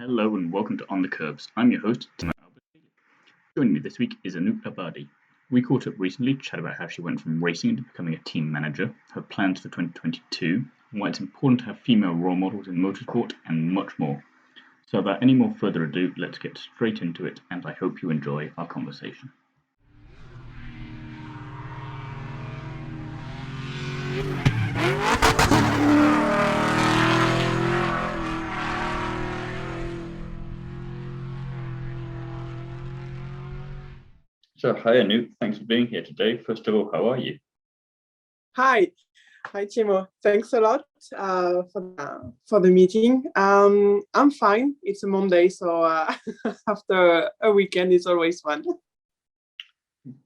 Hello and welcome to On the Kerbs. I'm your host, Sam Yarwood. Joining me this week is Anouck Abadie. We caught up recently, chat about how she went from racing to becoming a team manager, her plans for 2022, why it's important to have female role models in motorsport, and much more. So without any more further ado, let's get straight into it, and I hope you enjoy our conversation. So, hi Anouck, thanks for being here today. First of all, how are you? Hi, Timo. Thanks a lot for the meeting. I'm fine. It's a Monday, so after a weekend, it's always fun.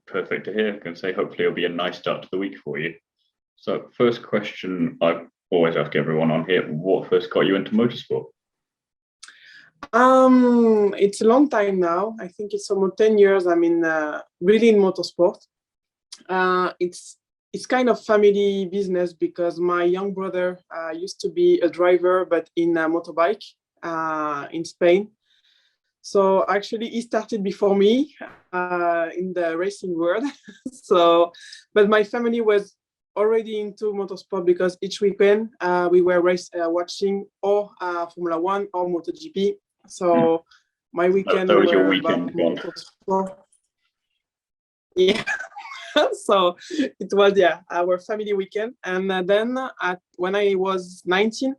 Perfect to hear. I can say hopefully it'll be a nice start to the week for you. So, first question I always ask everyone on here: what first got you into motorsport? It's a long time now. I think it's almost 10 years. I'm really in motorsport. It's kind of family business because my young brother used to be a driver, but in a motorbike in Spain. So actually, he started before me in the racing world. But my family was already into motorsport because each weekend we were watching or Formula One or MotoGP. So my weekend that was your were weekend about motorsport. Yeah. So it was our family weekend, and then when I was 19,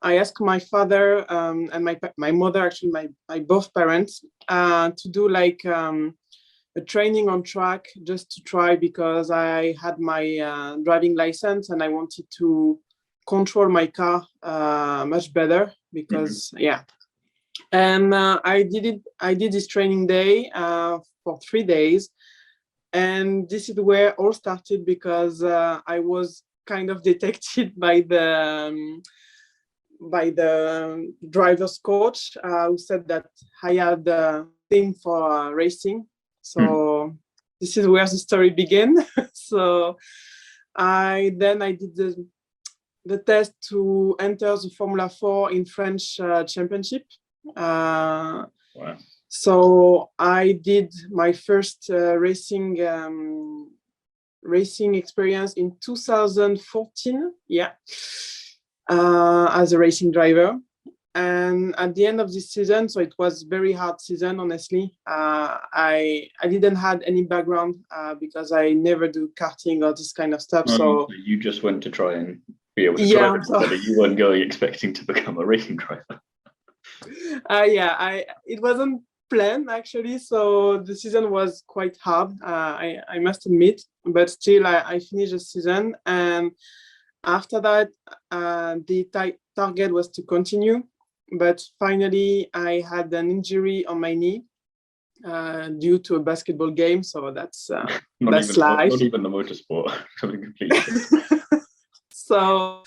I asked my father and my mother, actually my both parents, to do like a training on track just to try, because I had my driving license and I wanted to control my car much better because and I did this training day for 3 days. And this is where all started, because I was kind of detected by the driver's coach who said that I had a thing for racing. So this is where the story began. So I did the test to enter the Formula 4 in French championship. Wow. So I did my first racing experience in 2014, as a racing driver. And at the end of this season, so it was very hard season, honestly. I didn't have any background because I never do karting or this kind of stuff. So you just went to try and be able to drive it, you weren't going expecting to become a racing driver. It wasn't planned actually, so the season was quite hard, I must admit, but still I finished the season. And after that the target was to continue, but finally I had an injury on my knee due to a basketball game, so that's life. Not even the motorsport. Something completely different. So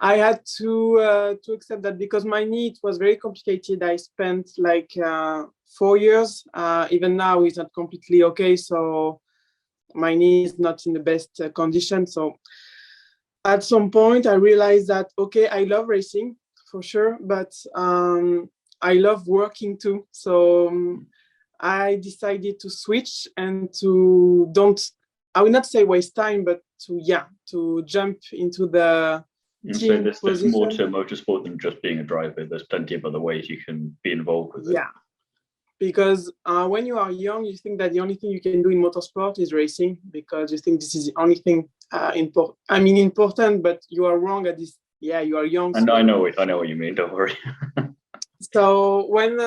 I had to accept that, because my knee, it was very complicated. I spent like 4 years. Even now, it's not completely okay. So my knee is not in the best condition. So at some point, I realized that, okay, I love racing for sure, but I love working too. So I decided to switch and I will not say waste time, but to jump into the team position. There's more to motorsport than just being a driver. There's plenty of other ways you can be involved with it. Yeah, because when you are young, you think that the only thing you can do in motorsport is racing, because you think this is the only thing important, but you are wrong at this. Yeah, you are young. And so I know what you mean, don't worry. So when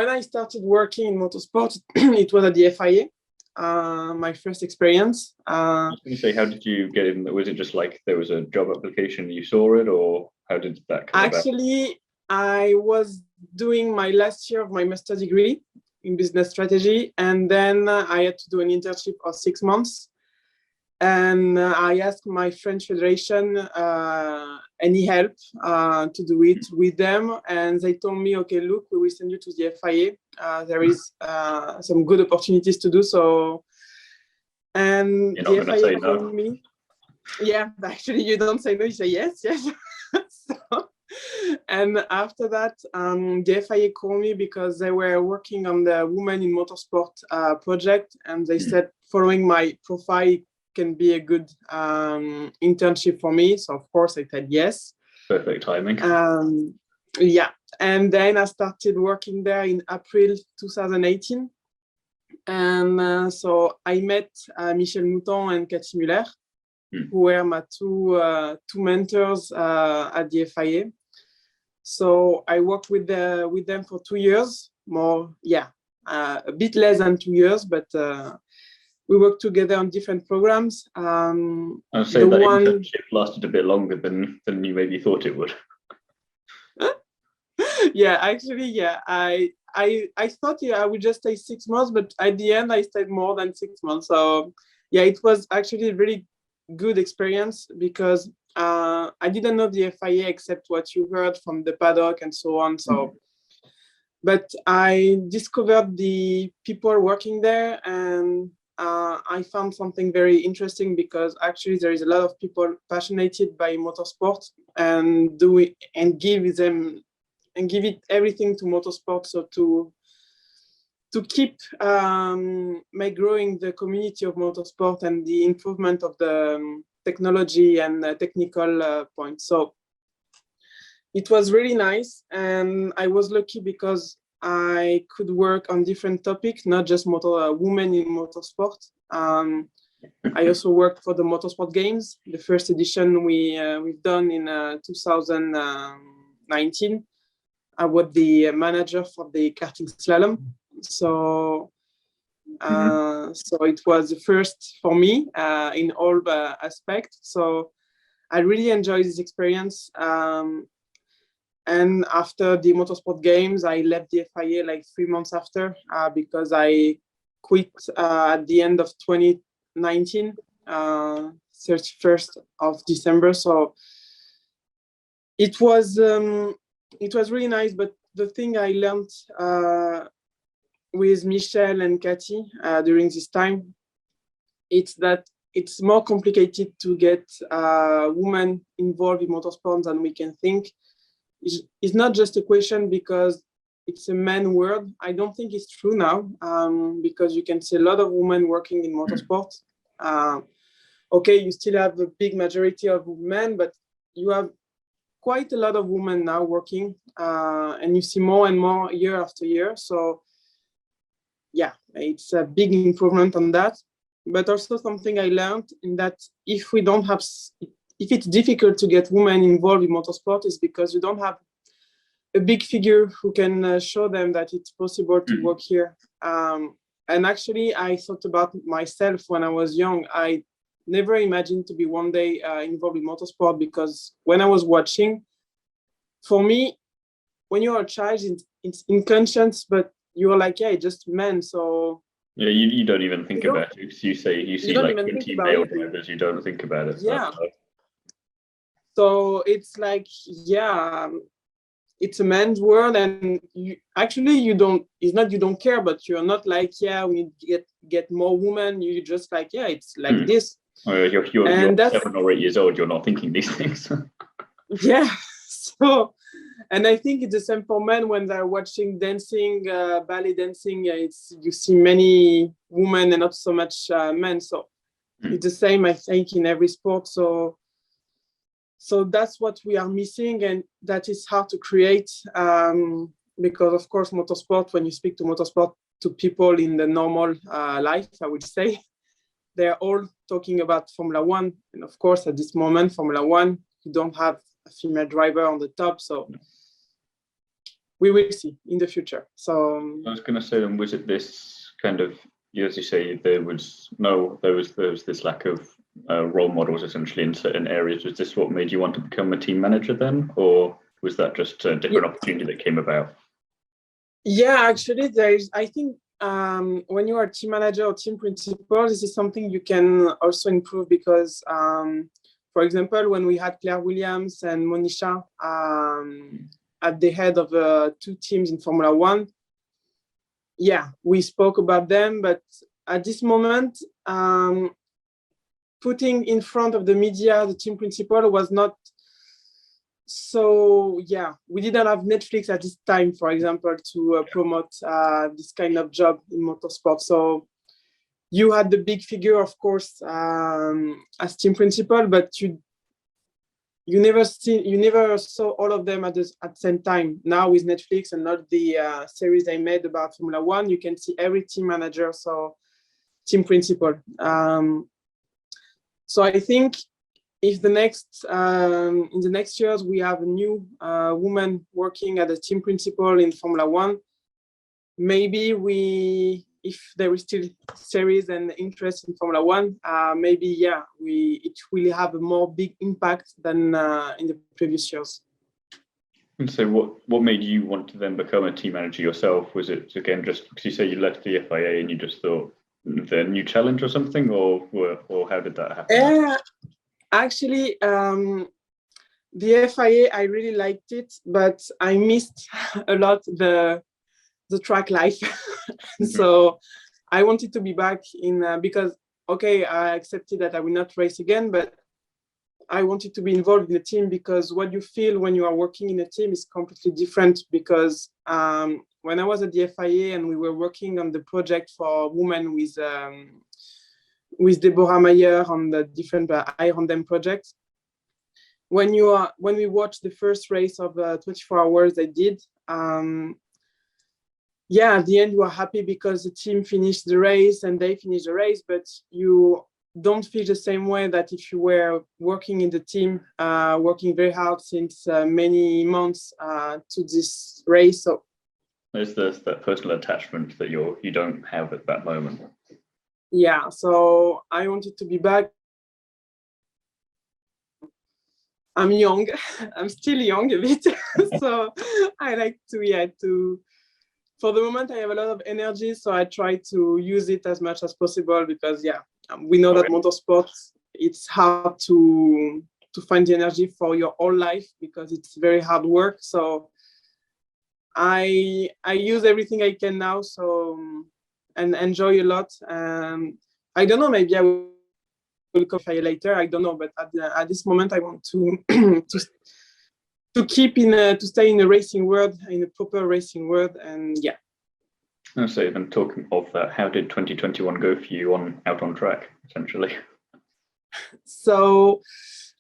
I started working in motorsport, it was at the FIA. My first experience. I was going to say, how did you get in? Was it just like there was a job application, you saw it, or how did that come about? Actually, I was doing my last year of my master's degree in business strategy, and then I had to do an internship of 6 months. And I asked my French Federation any help to do it with them, and they told me, okay, look, we will send you to the FIA. There is some good opportunities to do so. And the FIA called me. Yeah, actually, you don't say no, you say yes. So And after that, the FIA called me because they were working on the Women in Motorsport project, and they said, following my profile can be a good internship for me. So of course I said yes. Perfect timing. Yeah, and then I started working there in April 2018. And so I met Michel Mouton and Cathy Muller, who were my two mentors at the FIA. So I worked with them for 2 years, a bit less than 2 years, but we worked together on different programs. I'd say that internship lasted a bit longer than you maybe thought it would. Yeah, actually, yeah. I thought I would just stay 6 months, but at the end I stayed more than 6 months. So yeah, it was actually a really good experience because I didn't know the FIA except what you heard from the paddock and so on. So, but I discovered the people working there, and I found something very interesting because actually there is a lot of people passionate by motorsport and give it everything to motorsport. So to keep growing the community of motorsport and the improvement of the technology and technical points. So it was really nice, and I was lucky because I could work on different topics, not just women in motorsport. I also worked for the Motorsport Games, the first edition we've done in 2019. I was the manager for the karting slalom. So it was the first for me in all aspects. So I really enjoyed this experience. And after the Motorsport Games, I left the FIA like 3 months after because I quit at the end of 2019, 31st of December. So it was really nice. But the thing I learned with Michel and Cathy during this time, it's that it's more complicated to get women involved in motorsport than we can think. It's not just a question because it's a man world. I don't think it's true now because you can see a lot of women working in motorsport. Okay, you still have a big majority of men, but you have quite a lot of women now working, and you see more and more year after year. So yeah, it's a big improvement on that. But also something I learned in that if it's difficult to get women involved in motorsport, is because you don't have a big figure who can show them that it's possible to work here. And actually, I thought about myself when I was young. I never imagined to be one day involved in motorsport because when I was watching, for me, when you're a child, it's in conscience, but you're like, yeah, it's just men. So yeah, you don't even think about it. You see like 20 male drivers, you don't think about it. Yeah. So it's like, yeah, it's a man's world, and you don't. It's not you don't care, but you're not like, yeah, we need to get more women. You just like, yeah, it's like this. Oh, you're 7 or 8 years old. You're not thinking these things. Yeah. So, and I think it's the same for men when they're watching dancing, ballet dancing. You see many women and not so much men. So it's the same, I think, in every sport. So that's what we are missing, and that is hard to create because, of course, motorsport, when you speak to motorsport to people in the normal life, I would say, they're all talking about Formula One. And of course, at this moment, Formula One, you don't have a female driver on the top. So we will see in the future. So I was going to say, then, was it this kind of, as you say, there was this lack of role models essentially in certain areas. Was this what made you want to become a team manager then, or was that just a different opportunity that came about? Yeah, actually, I think when you are team manager or team principal, this is something you can also improve because, for example, when we had Claire Williams and Monisha at the head of 2 teams in Formula One, yeah, we spoke about them, but at this moment, putting in front of the media the team principal was not So yeah, we didn't have Netflix at this time, for example, to promote this kind of job in motorsport. So you had the big figure, of course, as team principal, but you never saw all of them at the same time. Now with Netflix and not the series I made about Formula One, you can see every team manager, so team principal. So I think if in the next years we have a new woman working as a team principal in Formula One, maybe if there is still series and interest in Formula One, maybe it will have a more big impact than in the previous years. And so what made you want to then become a team manager yourself? Was it, again, just because you say you left the FIA and you just thought the new challenge or something, or how did that happen? Actually, the FIA, I really liked it, but I missed a lot the track life. So I wanted to be back in because I accepted that I will not race again, but I wanted to be involved in a team, because what you feel when you are working in a team is completely different. Because when I was at the FIA and we were working on the project for women with Deborah Mayer on the different Iron Dam projects, when we watched the first race of 24 hours I did, at the end you are happy because the team finished the race and they finished the race, but you don't feel the same way that if you were working in the team, working very hard since many months to this race. So there's that personal attachment that you don't have at that moment. Yeah, so I wanted to be back. I'm young. I'm still young a bit. So I like to for the moment I have a lot of energy, so I try to use it as much as possible, because we know that motorsport, it's hard to find the energy for your whole life because it's very hard work. So I use everything I can now, so and enjoy a lot. I don't know, maybe I will come later. I don't know, but at this moment I want to to stay in the racing world, in a proper racing world, and yeah. And so, even talking of that, how did 2021 go for you out on track, essentially? So,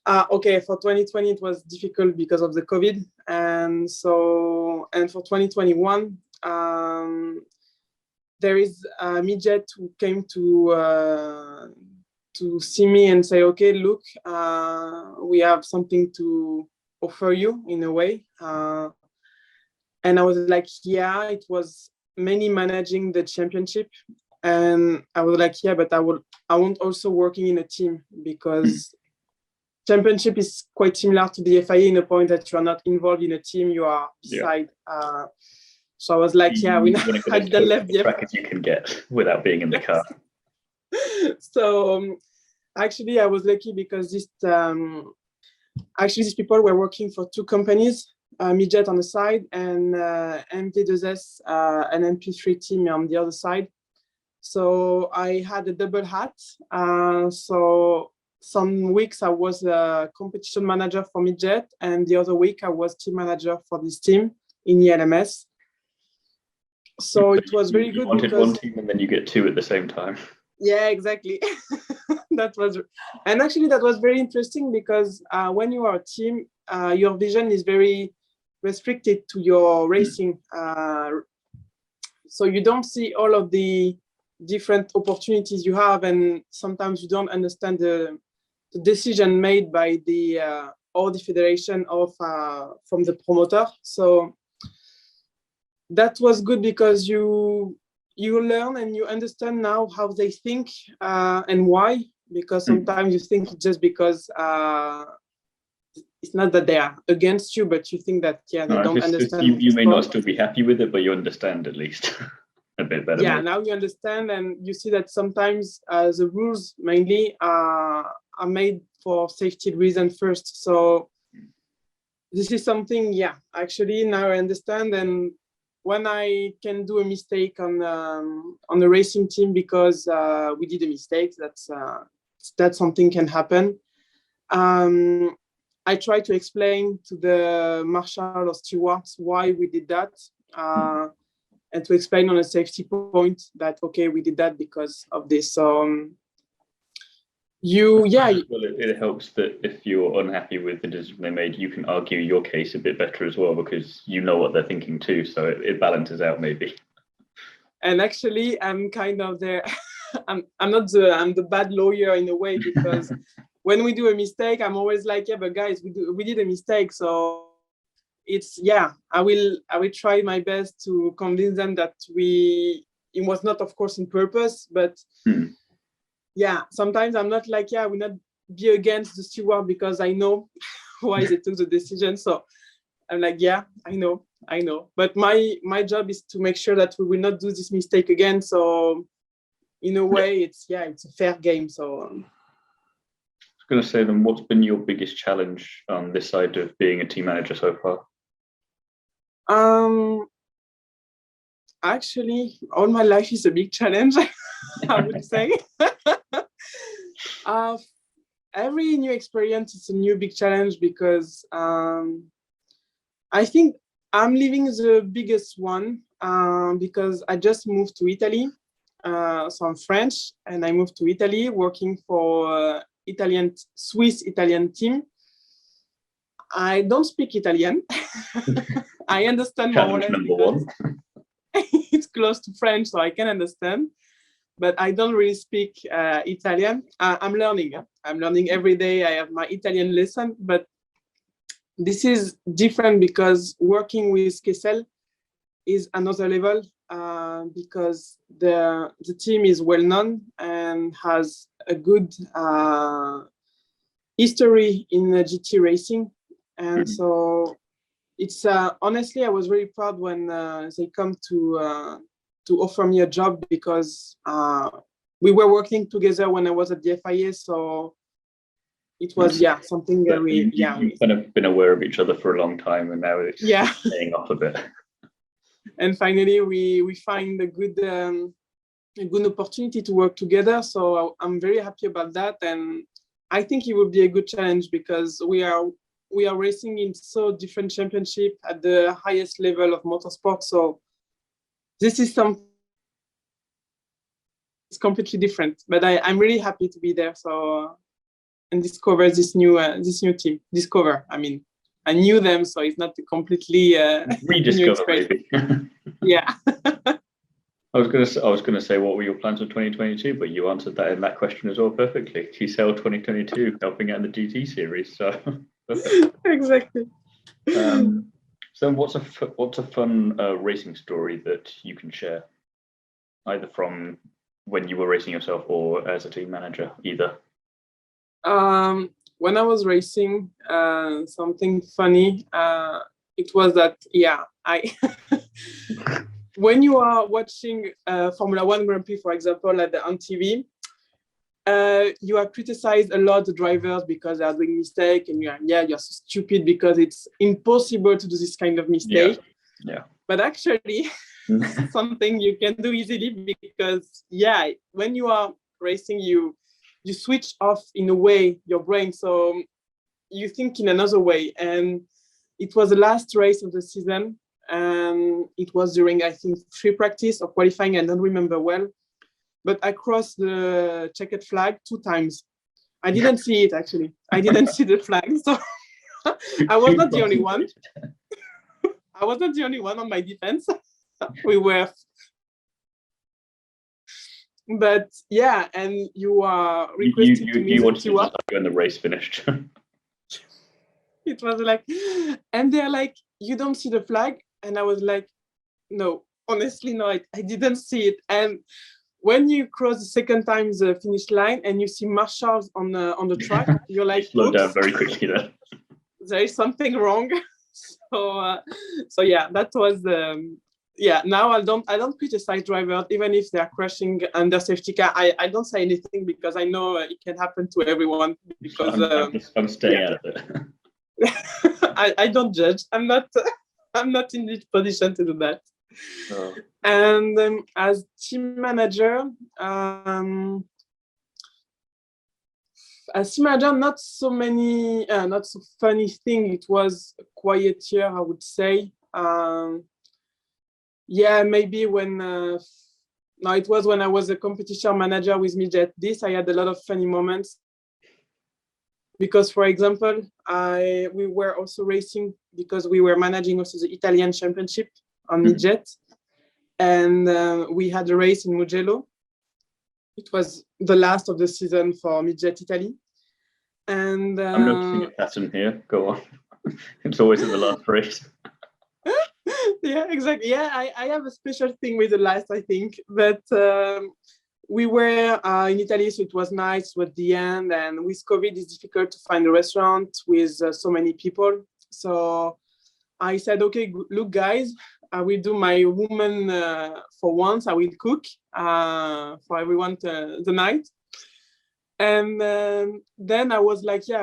for 2020 it was difficult because of the COVID, and for 2021, there is a midget who came to see me and say, okay, look, we have something to offer you in a way. And I was like, it was mainly managing the championship. And I was like, but I want also working in a team, because championship is quite similar to the FIA in the point that you are not involved in a team, you are beside. So I was like, we had the left the track as you can get without being in the car. So actually, I was lucky because these people were working for two companies, Midget on the side and MT2S, an MP3 team on the other side. So I had a double hat. So some weeks I was a competition manager for Midget, and the other week I was team manager for this team in ELMS. So it was very good. You wanted one team and then you get two at the same time. Yeah, exactly. That was very interesting, because when you are a team, your vision is very restricted to your racing. So you don't see all of the different opportunities you have, and sometimes you don't understand the decision made by or the federation from the promoter. So that was good, because you learn and you understand now how they think and why, because sometimes you think just because it's not that they are against you, but you think that they don't understand. You may not still be happy with it, but you understand at least a bit better. Yeah, now you understand, and you see that sometimes the rules mainly are made for safety reasons first. So this is something, actually now I understand. And when I can do a mistake on the racing team because we did a mistake, that's something can happen. I try to explain to the marshal or stewards why we did that, and to explain on a safety point that, okay, we did that because of this. So it helps that if you're unhappy with the decision they made, you can argue your case a bit better as well, because you know what they're thinking too, so it balances out maybe. And actually, I'm kind of there. I'm the bad lawyer in a way, because when we do a mistake, I'm always like, yeah, but guys, we did a mistake, so it's, yeah, I will try my best to convince them that it was not, of course, on purpose, but yeah, sometimes I'm not like, yeah, I will not be against the steward because I know why they took the decision. So I'm like, yeah, I know. But my job is to make sure that we will not do this mistake again. So in a way, it's a fair game. So I was going to say, then, what's been your biggest challenge on this side of being a team manager so far? Actually, all my life is a big challenge, I would say. Every new experience is a new big challenge, because I think I'm living the biggest one because I just moved to Italy. So I'm French, and I moved to Italy working for Swiss Italian team. I don't speak Italian. I understand more or less. Number one. It's close to French, so I can understand, but I don't really speak Italian. I'm learning. I'm learning every day. I have my Italian lesson, but this is different because working with Kessel is another level, because the team is well known and has a good history in GT racing, and so it's honestly, I was really proud when they come to offer me a job, because we were working together when I was at the FIA, so it was something very You've kind of been aware of each other for a long time, and now it's paying off a bit. And finally, we find a good opportunity to work together. So I'm very happy about that, and I think it will be a good challenge, because we are racing in so different championship at the highest level of motorsport. So this is it's completely different, but I'm really happy to be there. So and discover this new team. I mean, I knew them, so it's not a completely rediscover maybe. Yeah. I was gonna say, what were your plans for 2022, but you answered that in that question as well perfectly. TCL 2022, helping out in the GT series. So perfect. Exactly. So what's a fun racing story that you can share, either from when you were racing yourself or as a team manager, either? When I was racing, something funny, it was that, when you are watching Formula One Grand Prix, for example, on TV, you are criticized a lot, the drivers, because they are doing mistakes, and you're so stupid because it's impossible to do this kind of mistake. Yeah. But actually, something you can do easily, because when you are racing, you switch off in a way your brain, so you think in another way. And it was the last race of the season, and it was during, I think, free practice or qualifying, I don't remember well, but I crossed the checkered flag 2 times. I didn't see it, actually. I didn't see the flag, so I was not the only one. I was not the only one on my defense. We were. But and you are requested to meet you wanted to to just when the race finished. It was like, and they're like, you don't see the flag? And I was like, no, honestly, no, I didn't see it. And when you cross the second time the finish line and you see marshals on the track, you're like, slow down very quickly there. There is something wrong. So that was now I don't criticize drivers, even if they are crashing under safety car. I don't say anything, because I know it can happen to everyone, because I'm staying out of it. I don't judge. I'm not in this position to do that. Oh. And as team manager, As manager, not so many, not so funny thing. It was a quiet year, I would say. Yeah, maybe when, no, it was when I was a competition manager with Midget. This, I had a lot of funny moments. Because, for example, we were also racing because we were managing also the Italian championship on Midget. And we had a race in Mugello. It was the last of the season for Midget Italy. And I'm noticing a pattern here. Go on. It's always in the last race. Yeah, exactly. Yeah, I have a special thing with the last, I think. But we were in Italy, so it was nice at the end. And with COVID, it's difficult to find a restaurant with so many people. So I said, okay, look, guys, I will do my woman for once. I will cook for everyone the night. And then I was like, yeah,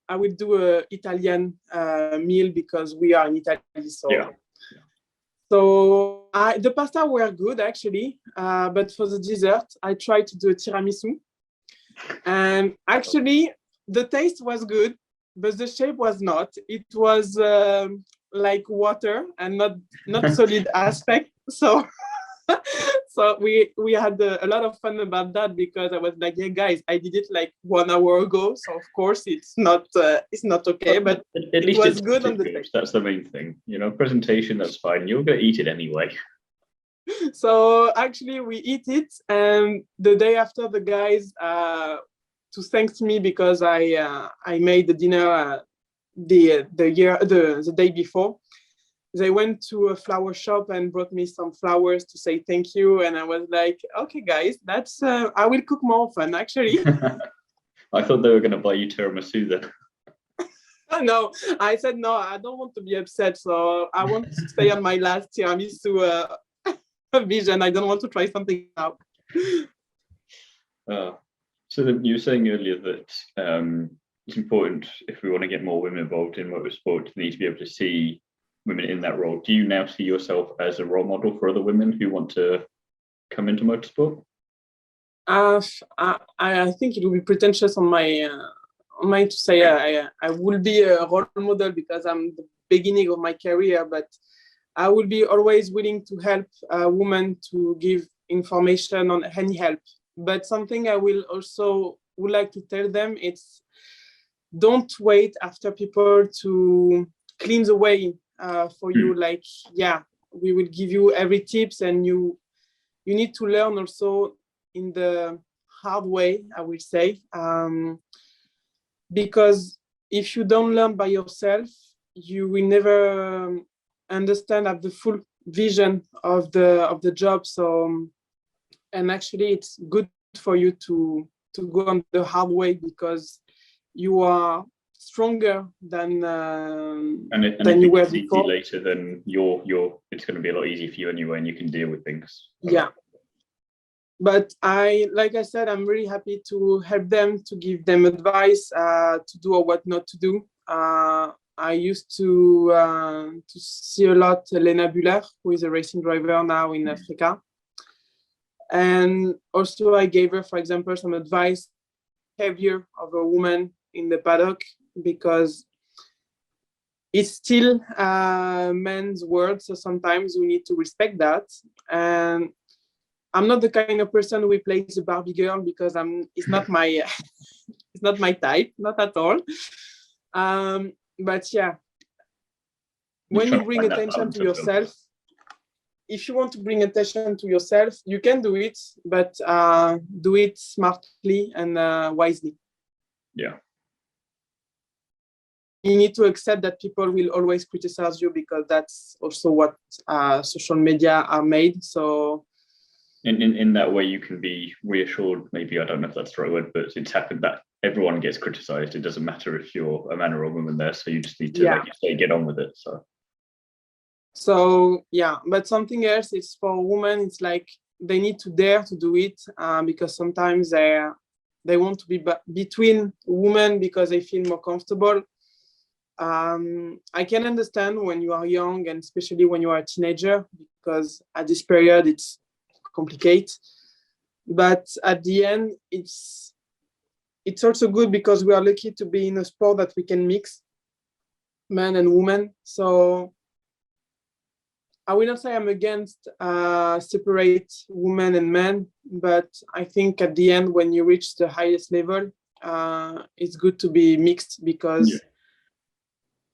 I will do a Italian meal because we are in Italy. So, yeah. So the pasta were good actually, but for the dessert, I tried to do a tiramisu. And actually, the taste was good, but the shape was not. It was like water and not solid aspect. So so we had a lot of fun about that because I was like, yeah, guys, I did it like 1 hour ago. So of course it's not okay, but at least it was it's good on the taste. That's the main thing. You know, presentation, that's fine. You're going to eat it anyway. So actually we eat it, and the day after, the guys to thank me because I made the dinner the day before. They went to a flower shop and brought me some flowers to say thank you. And I was like, okay, guys, that's I will cook more often, actually. I thought they were going to buy you tiramisu then. No, I said, no, I don't want to be upset. So I want to stay on my last tiramisu vision. I don't want to try something out. So you were saying earlier that it's important, if we want to get more women involved in motorsport, to need to be able to see women in that role. Do you now see yourself as a role model for other women who want to come into motorsport? I think it would be pretentious on my to say I will be a role model because I'm the beginning of my career, but I will be always willing to help a woman to give information on any help. But something I will also would like to tell them, it's don't wait after people to clean the way for you. Like, yeah, we will give you every tips, and you need to learn also in the hard way, I will say, because if you don't learn by yourself, you will never understand have the full vision of the job. So, and actually, it's good for you to go on the hard way because you are stronger than you were before. Later, then it's going to be a lot easier for you anyway, and you can deal with things. Yeah. But like I said, I'm really happy to help them, to give them advice, to do or what not to do. I used to see a lot Lena Buller, who is a racing driver now in Africa. And also I gave her, for example, some advice, behavior of a woman in the paddock, because it's still men's world. So sometimes we need to respect that. And I'm not the kind of person who plays the Barbie girl because it's not my it's not my type, not at all. But yeah, when you bring attention to yourself, if you want to bring attention to yourself, you can do it, but do it smartly and wisely. Yeah. You need to accept that people will always criticize you because that's also what social media are made. So in that way, you can be reassured. Maybe, I don't know if that's the right word, but it's happened that everyone gets criticized. It doesn't matter if you're a man or a woman there. So you just need to, like you say, get on with it. So yeah, but something else is for women. It's like they need to dare to do it because sometimes they want to be between women because they feel more comfortable. I can understand when you are young, and especially when you are a teenager, because at this period it's complicated. But at the end, it's it's also good because we are lucky to be in a sport that we can mix men and women. So I will not say I'm against separate women and men, but I think at the end, when you reach the highest level, it's good to be mixed because. Yeah.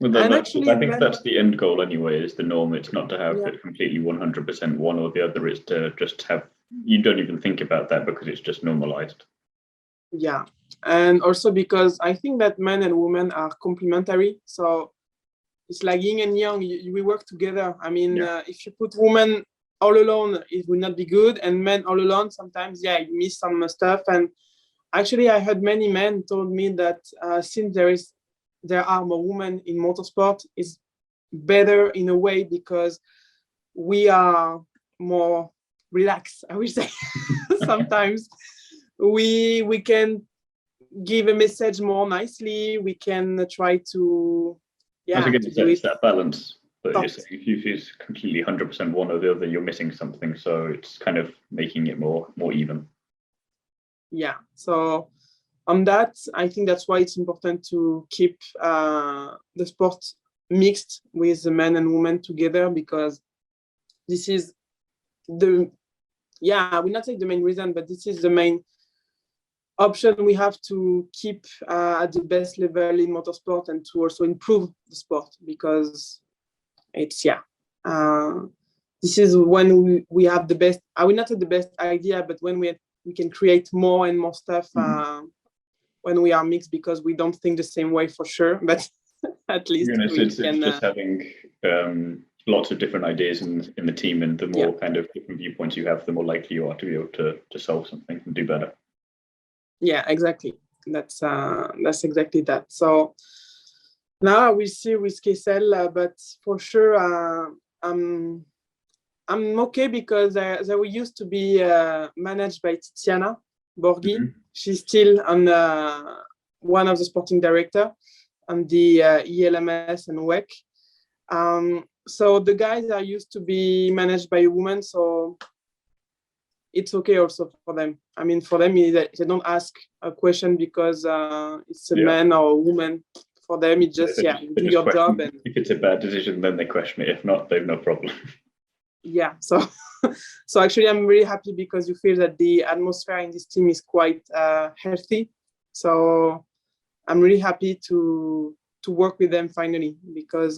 Well, I think that's the end goal anyway, is the norm. It's not to have it completely 100% one or the other. It's to just have, you don't even think about that because it's just normalized. Yeah. And also because I think that men and women are complementary. So it's like yin and yang, we work together. I mean, if you put women all alone, it will not be good. And men all alone, sometimes, you miss some stuff. And actually, I heard many men told me that since there are more women in motorsport, it's better in a way because we are more relaxed, I would say. Sometimes we can give a message more nicely. We can try to, it's that balance. But you're saying if you feel completely 100% one or the other, you're missing something. So it's kind of making it more even. Yeah. So on that, I think that's why it's important to keep the sport mixed with the men and women together, because this is I will not say the main reason, but this is the main option we have to keep at the best level in motorsport and to also improve the sport, because it's this is when we have the best, I will not say the best idea, but when we can create more and more stuff when we are mixed, because we don't think the same way for sure, but at least it's just having lots of different ideas in the team, and the more kind of different viewpoints you have, the more likely you are to be able to solve something and do better. Yeah, exactly. That's exactly that. So now we see with Kessel, but for sure I'm okay, because they used to be managed by Tiziana Borghi. Mm-hmm. She's still on one of the sporting director on the ELMS and WEC. So the guys are used to be managed by a woman, so it's okay also for them. I mean, for them, they don't ask a question because it's a man or a woman. For them, it's just, do your job. And if it's a bad decision, then they question it. If not, they've no problem. Yeah, so actually, I'm really happy because you feel that the atmosphere in this team is quite healthy. So I'm really happy to work with them finally, because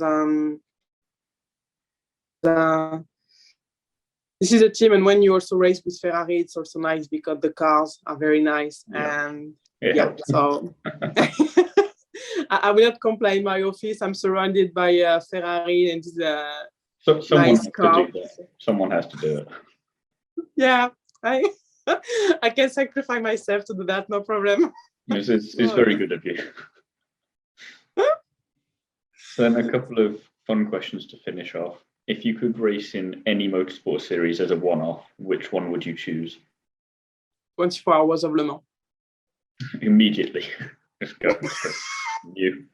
this is a team, and when you also race with Ferrari, it's also nice because the cars are very nice. And so I will not complain. In my office, I'm surrounded by Ferrari and nice cars. Someone has to do it. Yeah, I can sacrifice myself to do that, no problem. It's very good of you. Then a couple of fun questions to finish off. If you could race in any motorsport series as a one-off, which one would you choose? 24 Hours of Le Mans. Immediately. Just go. You.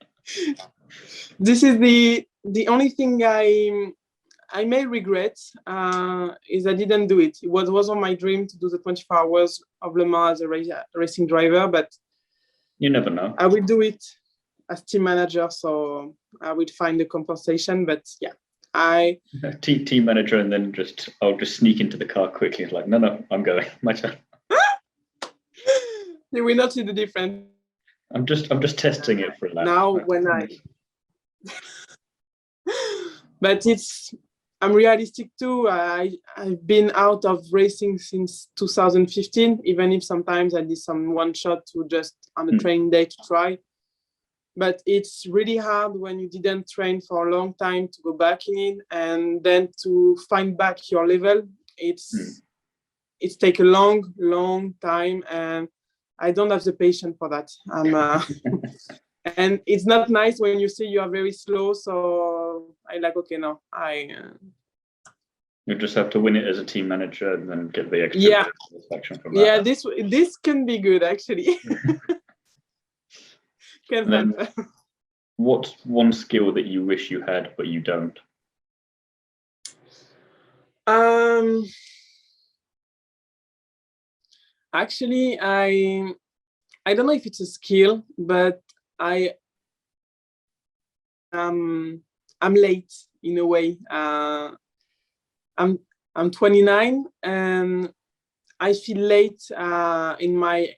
This is the only thing I may regret is I didn't do it. It was on my dream to do the 24 Hours of Le Mans as a racing driver, but you never know. I will do it as team manager, so I will find the compensation. But team manager, and then I'll just sneak into the car quickly. It's like, no, I'm going. My turn. You will not see the difference. I'm just testing it for a lap. Now but I'm realistic too. I've been out of racing since 2015, even if sometimes I did some one shot to just on a training day to try. But it's really hard when you didn't train for a long time to go back in, and then to find back your level. It's take a long time, and I don't have the patience for that. And it's not nice when you see you are very slow. So I okay, no, you just have to win it as a team manager and then get the extra satisfaction from that. Yeah, this can be good actually. What's one skill that you wish you had but you don't? Actually, I I don't know if it's a skill, but I'm late in a way. I'm 29 and I feel late in my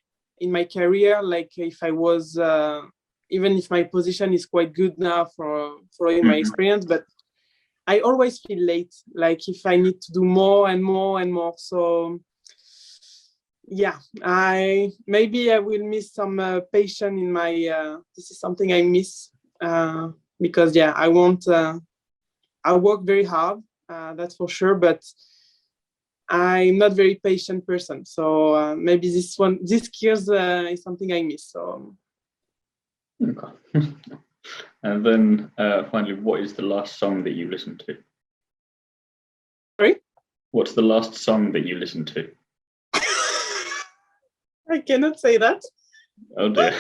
career. Like if I was even if my position is quite good now for following my experience, but I always feel late. Like if I need to do more and more and more. So yeah, maybe I will miss some patience in my. This is something I miss because yeah, I work very hard. That's for sure, but I'm not very patient person. So maybe these skills is something I miss. So. Okay. And then finally, what is the last song that you listened to? Sorry? What's the last song that you listened to? I cannot say that. Oh dear.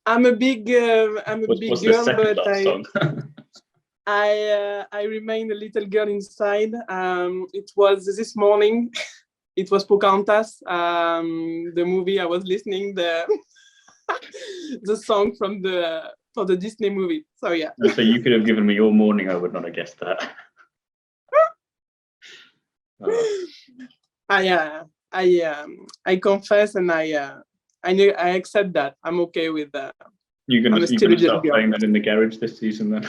I'm a big girl, but I remain a little girl inside. It was this morning. It was Pocahontas, the movie I was listening the song for the Disney movie. So yeah. So you could have given me your morning. I would not have guessed that. I confess, and I accept that. I'm okay with that. You're gonna start playing that in the garage this season then?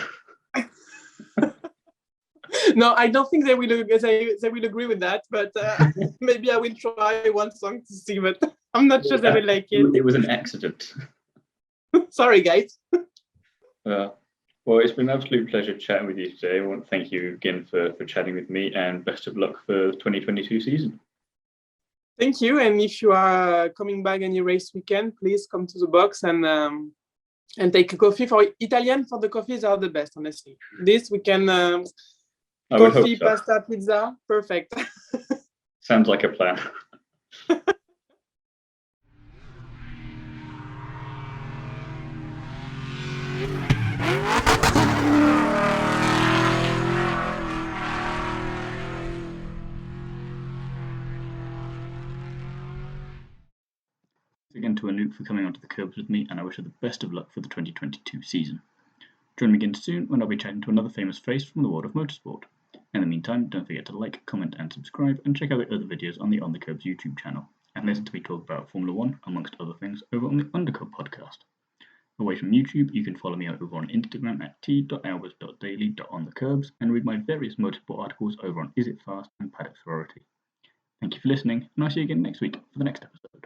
No, I don't think they will agree with that, but maybe I will try one song to see, but I'm not sure they will like it. It was an accident. Sorry, guys. Well, it's been an absolute pleasure chatting with you today. I want to thank you again for chatting with me, and best of luck for the 2022 season. Thank you, and if you are coming back any race weekend, please come to the box and take a coffee. For Italian, for the coffees are the best, honestly. This we can coffee, pasta, pizza, perfect. Sounds like a plan. Again to Anouck for coming onto the Kerbs with me, and I wish her the best of luck for the 2022 season. Join me again soon when I'll be chatting to another famous face from the world of motorsport. In the meantime, don't forget to like, comment and subscribe, and check out the other videos on the On the Kerbs YouTube channel, and listen to me talk about Formula 1, amongst other things, over on the Undercut podcast. Away from YouTube, you can follow me over on Instagram at t.albers.daily.onthekerbs and read my various motorsport articles over on Is It Fast and Paddock Sorority. Thank you for listening, and I'll see you again next week for the next episode.